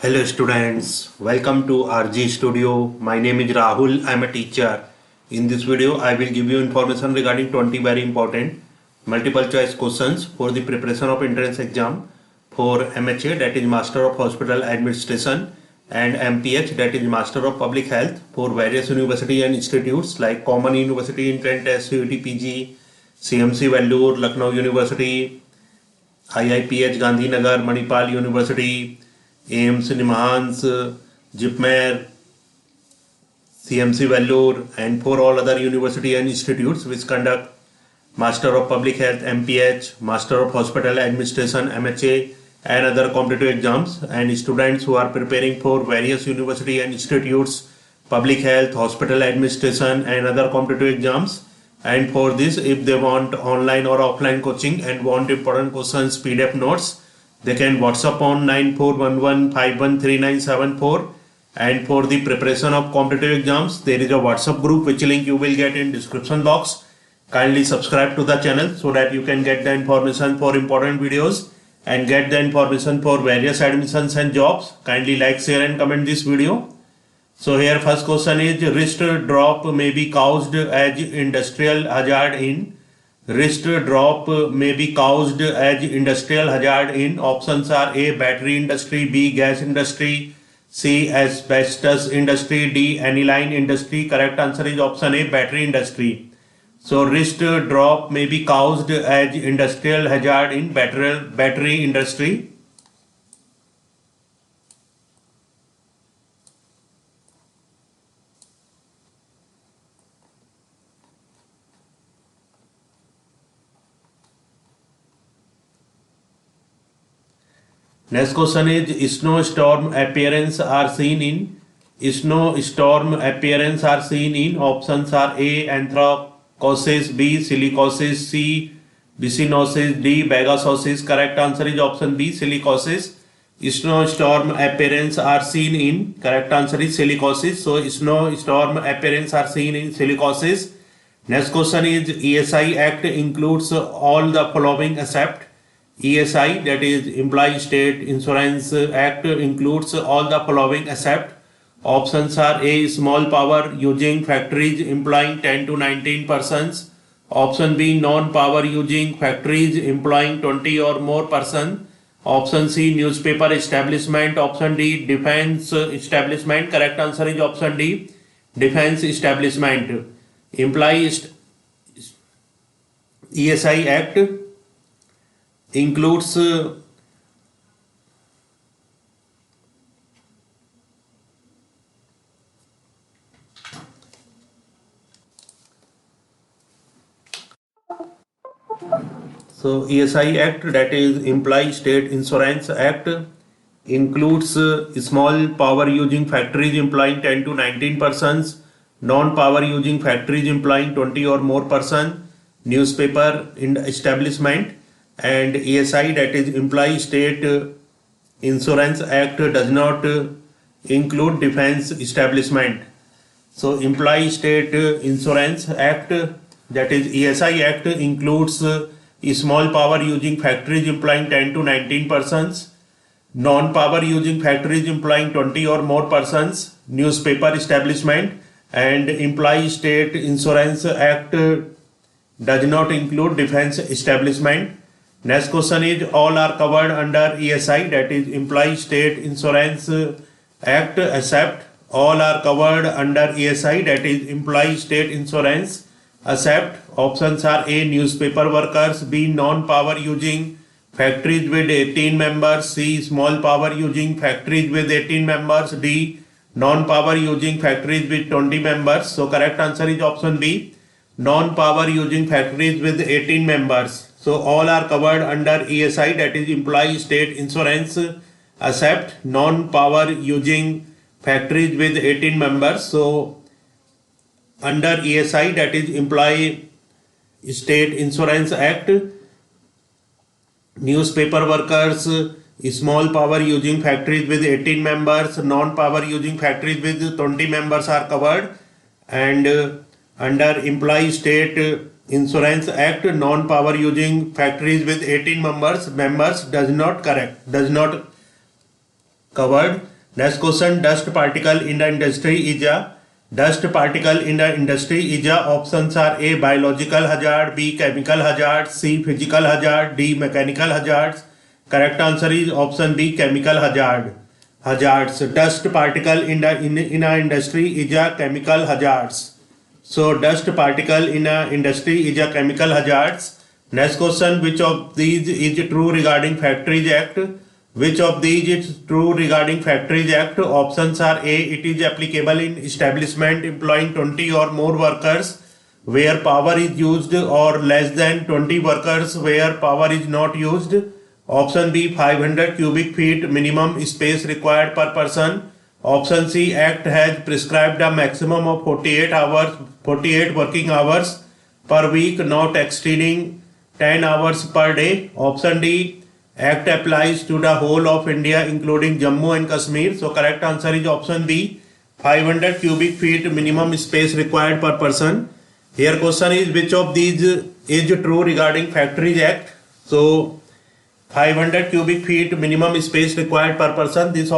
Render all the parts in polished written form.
Hello students, welcome to RG Studio. My name is Rahul. I am a teacher. In this video, I will give you information regarding 20 very important multiple choice questions for the preparation of entrance exam for MHA, that is Master of Hospital Administration, and MPH, that is Master of Public Health, for various university and institutes like Common University in Trent CUET PG, CMC Vellore, Lucknow University, IIPH Gandhinagar, Manipal University, AIMS Nimhans, JIPMER, CMC Vellore, and for all other university and institutes which conduct Master of Public Health MPH, Master of Hospital Administration MHA, and other competitive exams, and students who are preparing for various university and institutes, public health, hospital administration, and other competitive exams. And for this, if they want online or offline coaching and want important questions PDF notes, they can WhatsApp on 9411513974. And for the preparation of competitive exams, there is a WhatsApp group which link you will get in description box. Kindly subscribe to the channel so that you can get the information for important videos and get the information for various admissions and jobs. Kindly like, share and comment this video. So here first question is, wrist drop may be caused as industrial hazard in. Wrist drop may be caused as industrial hazard in. Options are A, battery industry, B, gas industry, C, asbestos industry, D, aniline industry. Correct answer is option A, battery industry. So wrist drop may be caused as industrial hazard in battery industry. Next question is, snowstorm appearance are seen in. Snowstorm appearance are seen in. Options are A, anthracosis, B, silicosis, C, bicyanosis, D, bagasosis. Correct answer is option B, silicosis. Snowstorm appearance are seen in. Correct answer is silicosis. So snowstorm appearance are seen in silicosis. Next question is, ESI Act includes all the following except. ESI, that is Employee State Insurance Act, includes all the following except. Options are A, small power using factories employing 10 to 19 persons. Option B, non-power using factories employing 20 or more persons. Option C, newspaper establishment. Option D, defense establishment. Correct answer is option D, defense establishment. ESI Act includes so ESI Act, that is Employee State Insurance Act, includes small power using factories employing 10 to 19 persons, non-power using factories employing 20 or more persons, newspaper establishment, and ESI, that is Employee State Insurance Act, does not include defense establishment. So Employee State Insurance Act, that is ESI Act, includes small power using factories employing 10 to 19 persons, non-power using factories employing 20 or more persons, newspaper establishment, and Employee State Insurance Act does not include defense establishment. Next question is, all are covered under ESI, that is Employee State Insurance Act, except. All are covered under ESI, that is Employee State Insurance, except. Options are A, newspaper workers, B, non-power using factories with 18 members, C, small power using factories with 18 members, D, non-power using factories with 20 members. So correct answer is option B, non-power using factories with 18 members. So all are covered under ESI, that is Employee State Insurance, except non-power using factories with 18 members. So under ESI, that is Employee State Insurance Act, newspaper workers, small power using factories with 18 members, non-power using factories with 20 members are covered, and under Employee State Insurance Act, non-power using factories with 18 members does not covered. Next question, dust particle in the industry is a dust particle in the industry is a options are A biological hazard, B chemical hazard, C physical hazard, D mechanical hazards. Correct answer is option B chemical hazards. Dust particle in a industry is a chemical hazards. So dust particle in a industry is a chemical hazards. Next question, which of these is true regarding Factories Act? Which of these is true regarding Factories Act? Options are A. It is applicable in establishment employing 20 or more workers where power is used, or less than 20 workers where power is not used. Option B. 500 cubic feet minimum space required per person. Option C. Act has prescribed a maximum of 48 working hours per week, not exceeding 10 hours per day. Option D. Act applies to the whole of India including Jammu and Kashmir. So correct answer is option B, 500 cubic feet minimum space required per person. Here question is, which of these is true regarding Factories Act? So 500 cubic feet minimum space required per person. This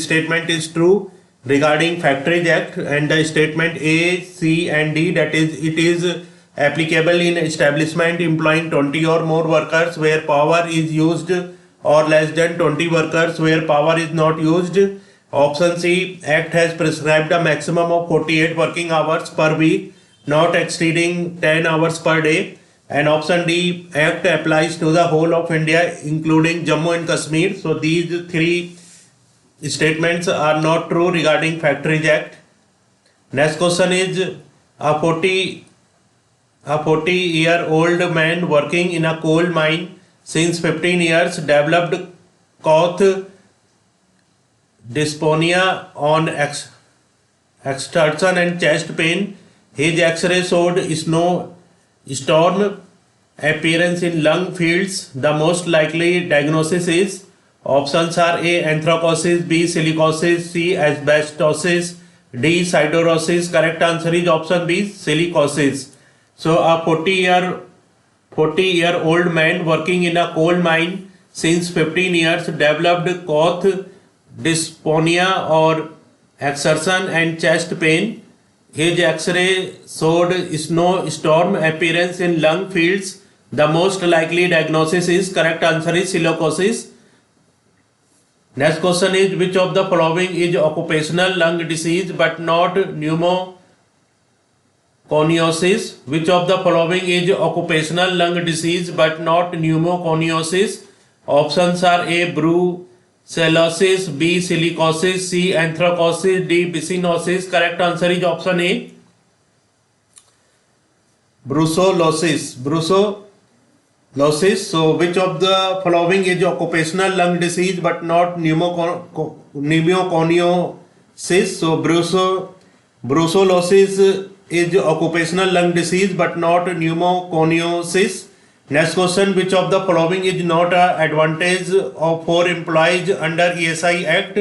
statement is true regarding Factories Act, and the statement A, C and D, that is it is applicable in establishment employing 20 or more workers where power is used, or less than 20 workers where power is not used. Option C, Act has prescribed a maximum of 48 working hours per week, not exceeding 10 hours per day. And option D, Act applies to the whole of India including Jammu and Kashmir. So these three statements are not true regarding Factories Act. Next question is, a 40-year-old man working in a coal mine since 15 years developed cough, dyspnea on exertion and chest pain. His X-ray showed snowstorm appearance in lung fields. The most likely diagnosis is, options are A. anthracosis, B. silicosis, C. asbestosis, D. siderosis. Correct answer is option B, silicosis. So a 40-year-old man working in a coal mine since 15 years developed cough, dyspnea or exertion and chest pain. His X-ray showed snowstorm appearance in lung fields. The most likely diagnosis is, correct answer is silicosis. Next question is, which of the following is occupational lung disease but not pneumoconiosis? Which of the following is occupational lung disease but not pneumoconiosis? Options are A. brucellosis, B. silicosis, C. anthracosis, D. bicynosis. Correct answer is option A, brucellosis. So which of the following is occupational lung disease but not pneumoconiosis? So brucellosis is occupational lung disease but not pneumoconiosis. Next question, which of the following is not an advantage for employees under ESI Act?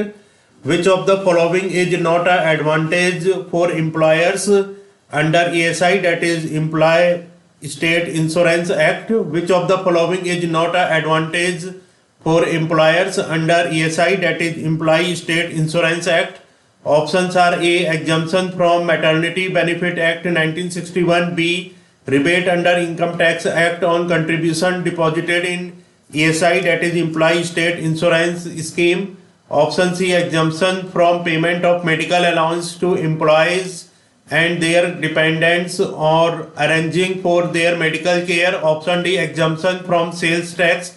Which of the following is not an advantage for employers under ESI, that is Employee State Insurance Act? Which of the following is not an advantage for employers under ESI, that is Employee State Insurance Act? Options are A. exemption from Maternity Benefit Act 1961, B. rebate under Income Tax Act on contribution deposited in ESI, that is Employee State Insurance Scheme. Option C. exemption from payment of medical allowance to employees and their dependents or arranging for their medical care. Option D. exemption from sales tax.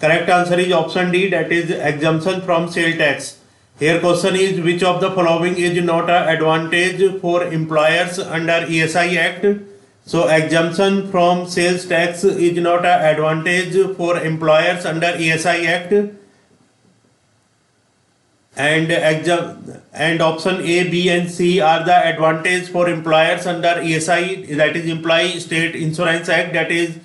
Correct answer is option D, that is exemption from sales tax. Here question is, which of the following is not an advantage for employers under ESI Act? So exemption from sales tax is not an advantage for employers under ESI Act. And option A, B and C are the advantage for employers under ESI, that is Employee State Insurance Act, that is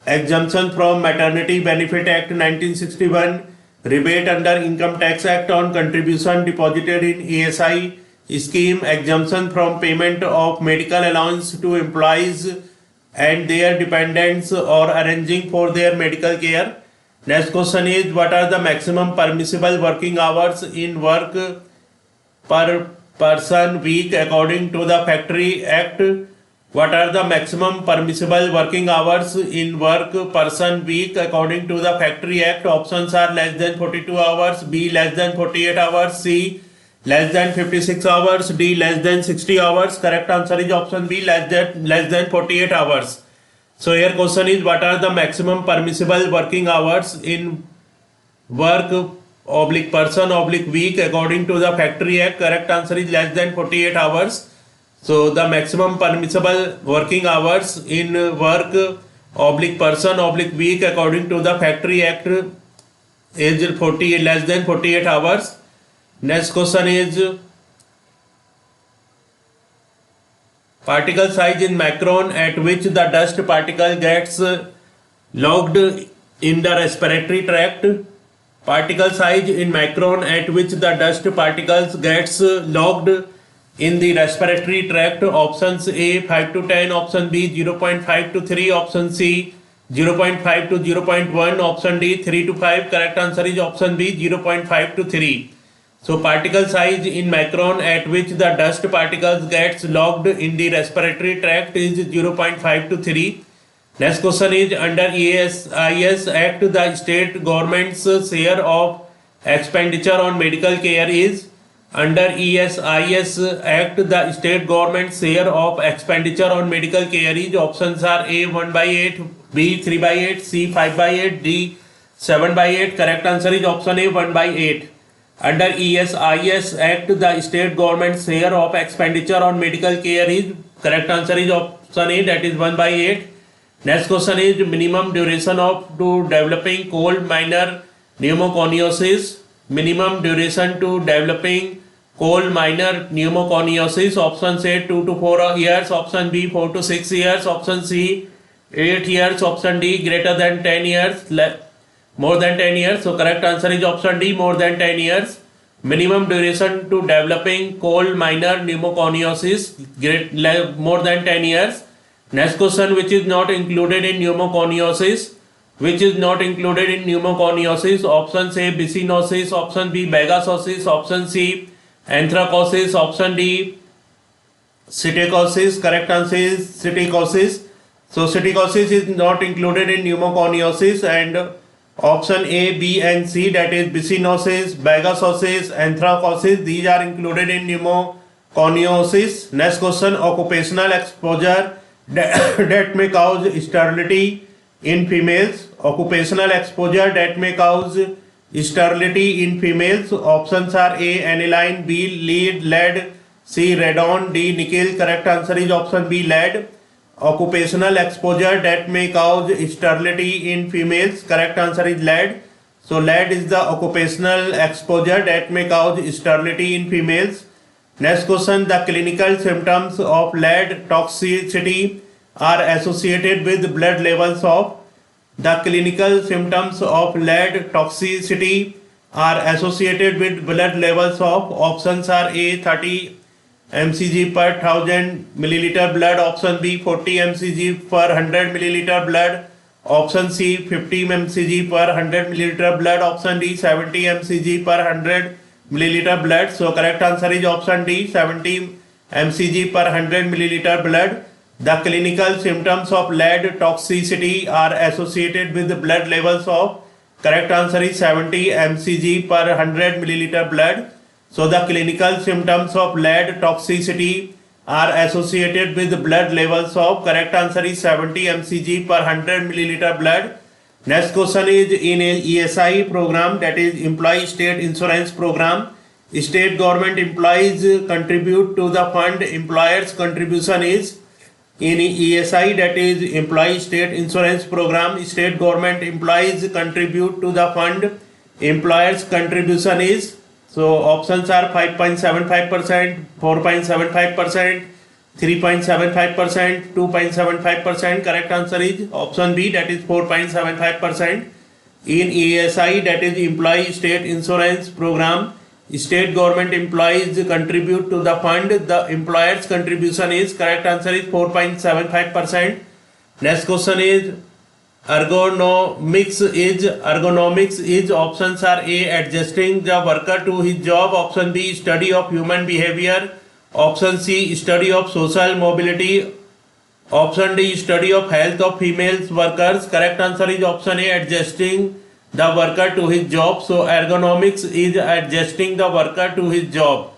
exemption from Maternity Benefit Act 1961, rebate under Income Tax Act on contribution deposited in ESI scheme, exemption from payment of medical allowance to employees and their dependents or arranging for their medical care. Next question is, what are the maximum permissible working hours in work per person week according to the Factory Act? What are the maximum permissible working hours in work person week according to the Factory Act? Options are less than 42 hours, B less than 48 hours, C less than 56 hours, D less than 60 hours. Correct answer is option B, less than 48 hours. So here question is, what are the maximum permissible working hours in work oblique person oblique week according to the Factory Act? Correct answer is less than 48 hours. So the maximum permissible working hours in work oblique person oblique week according to the Factory Act is less than 48 hours. Next question is, particle size in micron at which the dust particle gets logged in the respiratory tract. Particle size in micron at which the dust particles gets logged in the respiratory tract. Options A 5 to 10, option B 0.5 to 3, option C 0.5 to 0.1, option D 3 to 5. Correct answer is option B 0.5 to 3. So particle size in micron at which the dust particles gets logged in the respiratory tract is 0.5 to 3. Next question is, under ESIS Act the state government's share of expenditure on medical care is. Under ESIS Act the state government's share of expenditure on medical care is. Options are A 1/8, B 3/8, C 5/8, D 7/8. Correct answer is option A 1/8. Under ESIS Act the state government's share of expenditure on medical care is. Correct answer is option A, that is 1/8. Next question is, minimum duration of to developing cold minor pneumoconiosis. Minimum duration to developing cold minor pneumoconiosis. Option A 2 to 4 years, option B 4 to 6 years, option C 8 years, option D greater than 10 years, more than 10 years. So correct answer is option D, more than 10 years. Minimum duration to developing cold minor pneumoconiosis, more than 10 years. Next question, which is not included in pneumoconiosis? Which is not included in pneumoconiosis? Option A byssinosis, option B bagasosis, option C anthracosis, option D psittacosis. Correct answer is psittacosis. So psittacosis is not included in pneumoconiosis, and option A, B and C, that is byssinosis, bagasosis, anthracosis, these are included in pneumoconiosis. Next question, occupational exposure that may cause sterility in females. Occupational exposure that may cause sterility in females. Options are A aniline, B lead, C radon, D nickel. Correct answer is option B, lead. Occupational exposure that may cause sterility in females. Correct answer is lead. So lead is the occupational exposure that may cause sterility in females. Next question, the clinical symptoms of lead toxicity are associated with blood levels of. The clinical symptoms of lead toxicity are associated with blood levels of. Options are A 30 mcg per 1000 milliliter blood, option B 40 mcg per 100 milliliter blood, option C 50 mcg per 100 milliliter blood, option D 70 mcg per 100 milliliter blood. So correct answer is option D, 70 mcg per 100 milliliter blood. The clinical symptoms of lead toxicity are associated with the blood levels of. Correct answer is 70 mcg per 100 milliliter blood. So the clinical symptoms of lead toxicity are associated with blood levels of. Correct answer is 70 mcg per 100 milliliter blood. Next question is, in a ESI program, that is employee state insurance program, state government employees contribute to the fund. Employers contribution is. In ESI, that is employee state insurance program, state government employees contribute to the fund. Employers contribution is. So options are 5.75%, 4.75%, 3.75%, 2.75%. Correct answer is option B, that is 4.75%. In ESI, that is employee state insurance program, state government employees contribute to the fund. The employer's contribution is. Correct answer is 4.75%. Next question is, Ergonomics is options are A, adjusting the worker to his job, option B, study of human behavior, option C, study of social mobility, option D, study of health of female workers. Correct answer is option A, adjusting the worker to his job. So ergonomics is adjusting the worker to his job.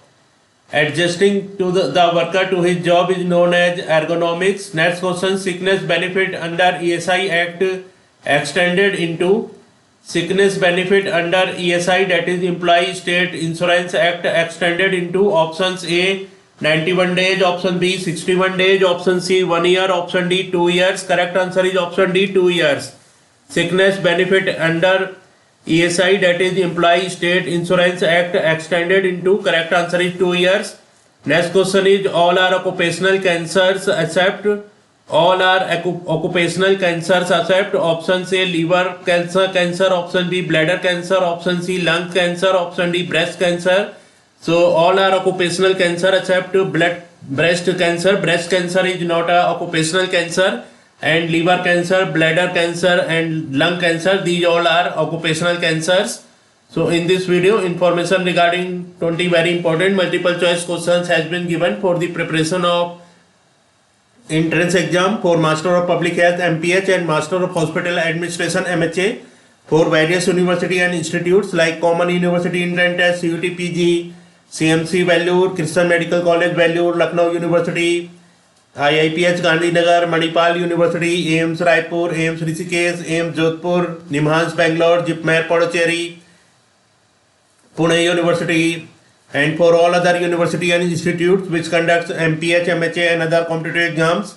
Adjusting to the worker to his job is known as ergonomics. Next question, sickness benefit under ESI Act extended into sickness benefit under ESI, that is Employee State Insurance Act, extended into options A 91 days, option B 61 days, option C 1 year, option D 2 years. Correct answer is option D 2 years. Sickness benefit under ESI, that is Employee State Insurance Act, extended into, correct answer is 2 years. Next question is all are occupational cancers except, all are occupational cancers except option A liver cancer, option B bladder cancer, option C lung cancer, option D breast cancer. So all are occupational cancer except breast cancer. Breast cancer is not a occupational cancer, and liver cancer, bladder cancer and lung cancer, these all are occupational cancers. So in this video, information regarding 20 very important multiple choice questions has been given for the preparation of entrance exam for Master of Public Health MPH and Master of Hospital Administration MHA for various university and institutes like Common University Entrance Test, CUT PG, CMC Vellore, Christian Medical College Vellore, Lucknow University, IIPH Gandhinagar, Manipal University, AIIMS Raipur, AIIMS Rishikesh, AIIMS Jodhpur, NIMHANS Bangalore, JIPMER Puducherry, Pune University, and for all other university and institutes which conducts MPH, MHA and other competitive exams,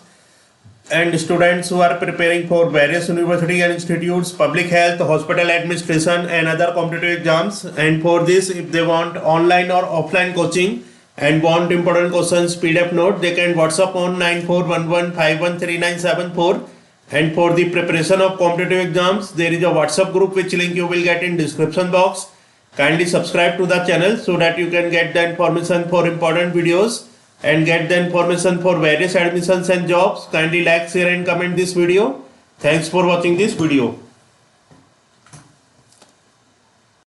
and students who are preparing for various university and institutes, public health, hospital administration and other competitive exams. And for this, if they want online or offline coaching and want important questions PDF note, they can WhatsApp on 9411513974. And for the preparation of competitive exams, there is a WhatsApp group which link you will get in description box. Kindly subscribe to the channel so that you can get the information for important videos and get the information for various admissions and jobs. Kindly like, share and comment this video. Thanks for watching this video.